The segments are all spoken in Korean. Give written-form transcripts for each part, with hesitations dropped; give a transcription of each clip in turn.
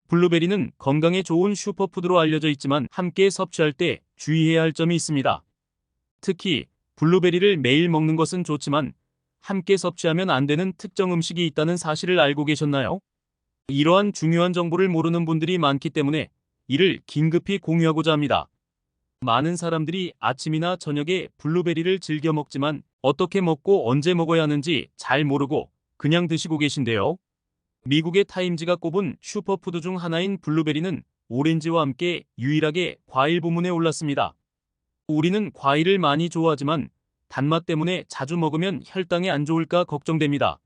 블루베리는 건강에 좋은 슈퍼푸드로 알려져 있지만 함께 섭취할 때 주의해야 할 점이 있습니다. 특히 블루베리를 매일 먹는 것은 좋지만 함께 섭취하면 안 되는 특정 음식이 있다는 사실을 알고 계셨나요? 이러한 중요한 정보를 모르는 분들이 많기 때문에 이를 긴급히 공유하고자 합니다. 많은 사람들이 아침이나 저녁에 블루베리를 즐겨 먹지만 어떻게 먹고 언제 먹어야 하는지 잘 모르고 그냥 드시고 계신데요. 미국의 타임지가 꼽은 슈퍼푸드 중 하나인 블루베리는 오렌지와 함께 유일하게 과일 부문에 올랐습니다. 우리는 과일을 많이 좋아하지만 단맛 때문에 자주 먹으면 혈당에 안 좋을까 걱정됩니다.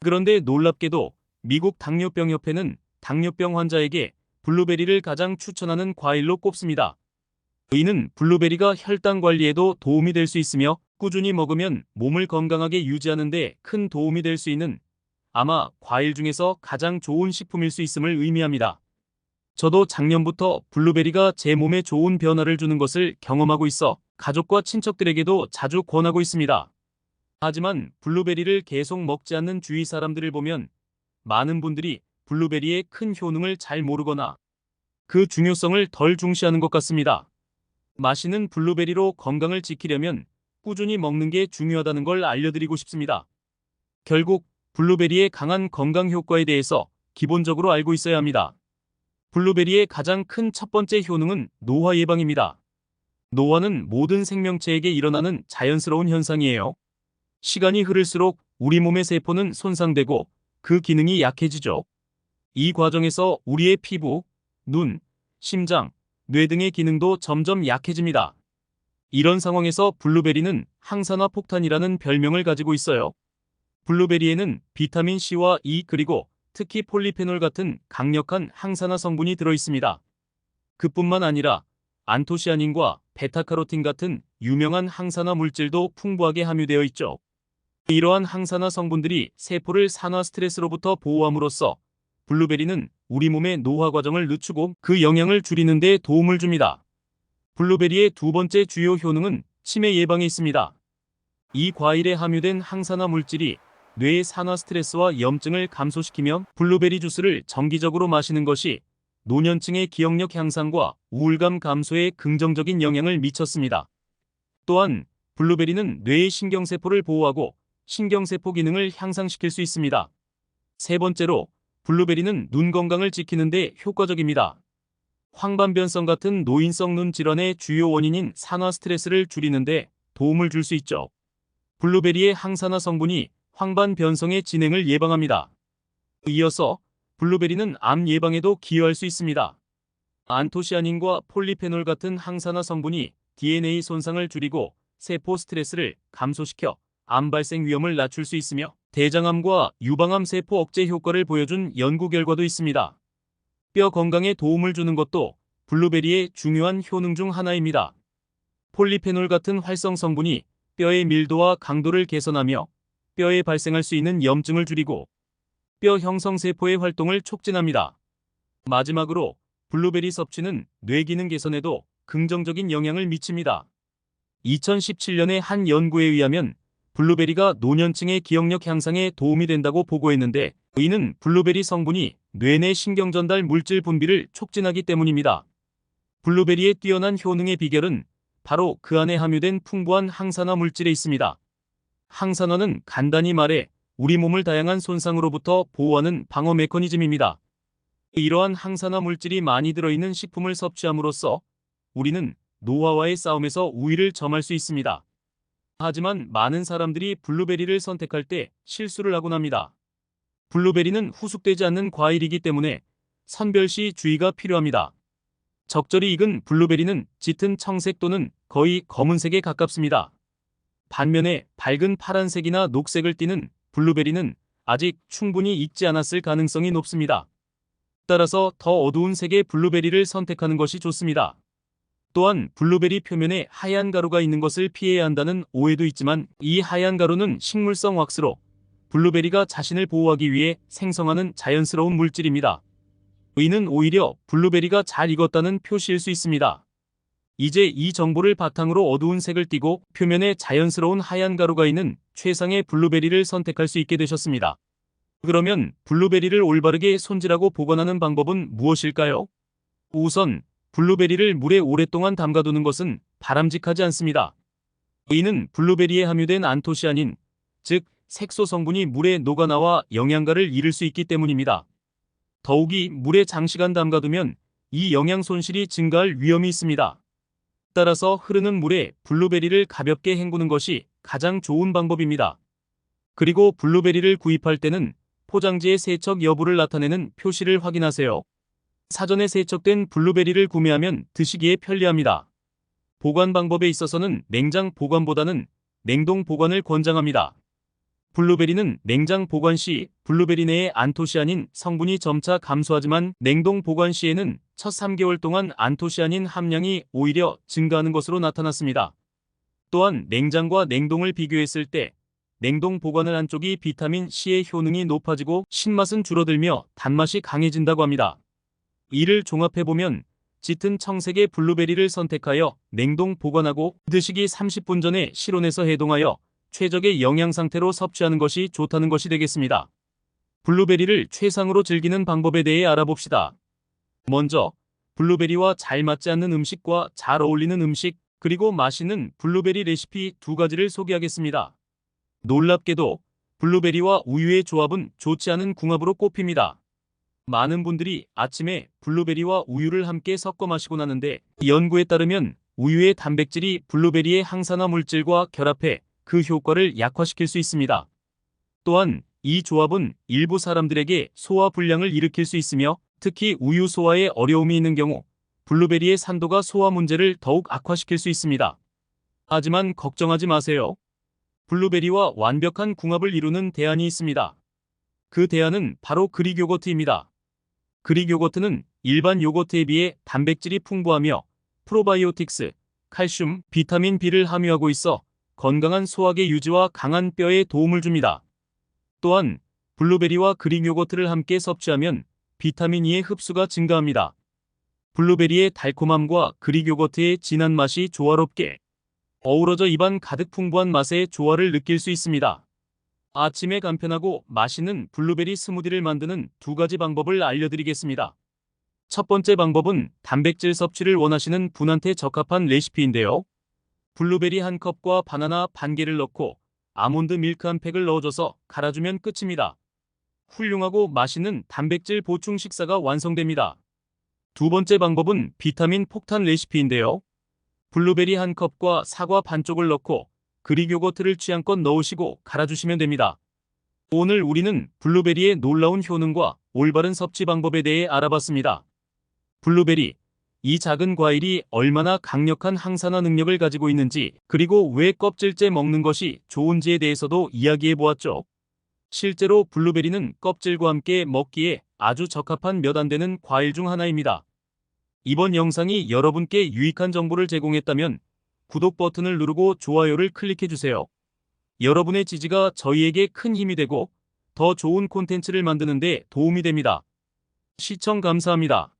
그런데 놀랍게도 미국 당뇨병협회는 당뇨병 환자에게 블루베리를 가장 추천하는 과일로 꼽습니다. 이는 블루베리가 혈당 관리에도 도움이 될 수 있으며 꾸준히 먹으면 몸을 건강하게 유지하는 데 큰 도움이 될 수 있는 아마 과일 중에서 가장 좋은 식품일 수 있음을 의미합니다. 저도 작년부터 블루베리가 제 몸에 좋은 변화를 주는 것을 경험하고 있어 가족과 친척들에게도 자주 권하고 있습니다. 하지만 블루베리를 계속 먹지 않는 주위 사람들을 보면 많은 분들이 블루베리의 큰 효능을 잘 모르거나 그 중요성을 덜 중시하는 것 같습니다. 맛있는 블루베리로 건강을 지키려면 꾸준히 먹는 게 중요하다는 걸 알려드리고 싶습니다. 결국 블루베리의 강한 건강 효과에 대해서 기본적으로 알고 있어야 합니다. 블루베리의 가장 큰 첫 번째 효능은 노화 예방입니다. 노화는 모든 생명체에게 일어나는 자연스러운 현상이에요. 시간이 흐를수록 우리 몸의 세포는 손상되고 그 기능이 약해지죠. 이 과정에서 우리의 피부, 눈, 심장, 뇌 등의 기능도 점점 약해집니다. 이런 상황에서 블루베리는 항산화 폭탄이라는 별명을 가지고 있어요. 블루베리에는 비타민 C와 E 그리고 특히 폴리페놀 같은 강력한 항산화 성분이 들어있습니다. 그뿐만 아니라 안토시아닌과 베타카로틴 같은 유명한 항산화 물질도 풍부하게 함유되어 있죠. 이러한 항산화 성분들이 세포를 산화 스트레스로부터 보호함으로써 블루베리는 우리 몸의 노화 과정을 늦추고 그 영향을 줄이는 데 도움을 줍니다. 블루베리의 두 번째 주요 효능은 치매 예방에 있습니다. 이 과일에 함유된 항산화 물질이 뇌의 산화 스트레스와 염증을 감소시키며 블루베리 주스를 정기적으로 마시는 것이 노년층의 기억력 향상과 우울감 감소에 긍정적인 영향을 미쳤습니다. 또한 블루베리는 뇌의 신경세포를 보호하고 신경세포 기능을 향상시킬 수 있습니다. 세 번째로 블루베리는 눈 건강을 지키는 데 효과적입니다. 황반변성 같은 노인성 눈 질환의 주요 원인인 산화 스트레스를 줄이는 데 도움을 줄 수 있죠. 블루베리의 항산화 성분이 황반변성의 진행을 예방합니다. 이어서 블루베리는 암 예방에도 기여할 수 있습니다. 안토시아닌과 폴리페놀 같은 항산화 성분이 DNA 손상을 줄이고 세포 스트레스를 감소시켜 암 발생 위험을 낮출 수 있으며 대장암과 유방암 세포 억제 효과를 보여준 연구 결과도 있습니다. 뼈 건강에 도움을 주는 것도 블루베리의 중요한 효능 중 하나입니다. 폴리페놀 같은 활성 성분이 뼈의 밀도와 강도를 개선하며 뼈에 발생할 수 있는 염증을 줄이고 뼈 형성 세포의 활동을 촉진합니다. 마지막으로 블루베리 섭취는 뇌 기능 개선에도 긍정적인 영향을 미칩니다. 2017년의 한 연구에 의하면 블루베리가 노년층의 기억력 향상에 도움이 된다고 보고했는데 이는 블루베리 성분이 뇌내 신경전달 물질 분비를 촉진하기 때문입니다. 블루베리의 뛰어난 효능의 비결은 바로 그 안에 함유된 풍부한 항산화 물질에 있습니다. 항산화는 간단히 말해 우리 몸을 다양한 손상으로부터 보호하는 방어 메커니즘입니다. 이러한 항산화 물질이 많이 들어있는 식품을 섭취함으로써 우리는 노화와의 싸움에서 우위를 점할 수 있습니다. 하지만 많은 사람들이 블루베리를 선택할 때 실수를 하곤 합니다. 블루베리는 후숙되지 않는 과일이기 때문에 선별 시 주의가 필요합니다. 적절히 익은 블루베리는 짙은 청색 또는 거의 검은색에 가깝습니다. 반면에 밝은 파란색이나 녹색을 띠는 블루베리는 아직 충분히 익지 않았을 가능성이 높습니다. 따라서 더 어두운 색의 블루베리를 선택하는 것이 좋습니다. 또한 블루베리 표면에 하얀 가루가 있는 것을 피해야 한다는 오해도 있지만 이 하얀 가루는 식물성 왁스로 블루베리가 자신을 보호하기 위해 생성하는 자연스러운 물질입니다. 이는 오히려 블루베리가 잘 익었다는 표시일 수 있습니다. 이제 이 정보를 바탕으로 어두운 색을 띠고 표면에 자연스러운 하얀 가루가 있는 최상의 블루베리를 선택할 수 있게 되셨습니다. 그러면 블루베리를 올바르게 손질하고 보관하는 방법은 무엇일까요? 우선 블루베리를 물에 오랫동안 담가두는 것은 바람직하지 않습니다. 이는 블루베리에 함유된 안토시아닌, 즉 색소 성분이 물에 녹아나와 영양가를 잃을 수 있기 때문입니다. 더욱이 물에 장시간 담가두면 이 영양 손실이 증가할 위험이 있습니다. 따라서 흐르는 물에 블루베리를 가볍게 헹구는 것이 가장 좋은 방법입니다. 그리고 블루베리를 구입할 때는 포장지의 세척 여부를 나타내는 표시를 확인하세요. 사전에 세척된 블루베리를 구매하면 드시기에 편리합니다. 보관 방법에 있어서는 냉장 보관보다는 냉동 보관을 권장합니다. 블루베리는 냉장 보관 시 블루베리 내의 안토시아닌 성분이 점차 감소하지만 냉동 보관 시에는 첫 3개월 동안 안토시아닌 함량이 오히려 증가하는 것으로 나타났습니다. 또한 냉장과 냉동을 비교했을 때 냉동 보관을 한 쪽이 비타민 C의 효능이 높아지고 신맛은 줄어들며 단맛이 강해진다고 합니다. 이를 종합해보면 짙은 청색의 블루베리를 선택하여 냉동 보관하고 드시기 30분 전에 실온에서 해동하여 최적의 영양 상태로 섭취하는 것이 좋다는 것이 되겠습니다. 블루베리를 최상으로 즐기는 방법에 대해 알아봅시다. 먼저 블루베리와 잘 맞지 않는 음식과 잘 어울리는 음식, 그리고 맛있는 블루베리 레시피 두 가지를 소개하겠습니다. 놀랍게도 블루베리와 우유의 조합은 좋지 않은 궁합으로 꼽힙니다. 많은 분들이 아침에 블루베리와 우유를 함께 섞어 마시곤 하는데, 연구에 따르면 우유의 단백질이 블루베리의 항산화 물질과 결합해 그 효과를 약화시킬 수 있습니다. 또한 이 조합은 일부 사람들에게 소화 불량을 일으킬 수 있으며, 특히 우유 소화에 어려움이 있는 경우 블루베리의 산도가 소화 문제를 더욱 악화시킬 수 있습니다. 하지만 걱정하지 마세요. 블루베리와 완벽한 궁합을 이루는 대안이 있습니다. 그 대안은 바로 그릭 요거트입니다. 그릭 요거트는 일반 요거트에 비해 단백질이 풍부하며 프로바이오틱스, 칼슘, 비타민 B를 함유하고 있어 건강한 소화계 유지와 강한 뼈에 도움을 줍니다. 또한 블루베리와 그릭 요거트를 함께 섭취하면 비타민 E의 흡수가 증가합니다. 블루베리의 달콤함과 그릭 요거트의 진한 맛이 조화롭게 어우러져 입안 가득 풍부한 맛의 조화를 느낄 수 있습니다. 아침에 간편하고 맛있는 블루베리 스무디를 만드는 두 가지 방법을 알려드리겠습니다. 첫 번째 방법은 단백질 섭취를 원하시는 분한테 적합한 레시피인데요. 블루베리 한 컵과 바나나 반 개를 넣고 아몬드 밀크 한 팩을 넣어줘서 갈아주면 끝입니다. 훌륭하고 맛있는 단백질 보충 식사가 완성됩니다. 두 번째 방법은 비타민 폭탄 레시피인데요. 블루베리 한 컵과 사과 반쪽을 넣고 그릭 요거트를 취향껏 넣으시고 갈아주시면 됩니다. 오늘 우리는 블루베리의 놀라운 효능과 올바른 섭취 방법에 대해 알아봤습니다. 블루베리, 이 작은 과일이 얼마나 강력한 항산화 능력을 가지고 있는지, 그리고 왜 껍질째 먹는 것이 좋은지에 대해서도 이야기해 보았죠. 실제로 블루베리는 껍질과 함께 먹기에 아주 적합한 몇 안 되는 과일 중 하나입니다. 이번 영상이 여러분께 유익한 정보를 제공했다면 구독 버튼을 누르고 좋아요를 클릭해주세요. 여러분의 지지가 저희에게 큰 힘이 되고 더 좋은 콘텐츠를 만드는 데 도움이 됩니다. 시청 감사합니다.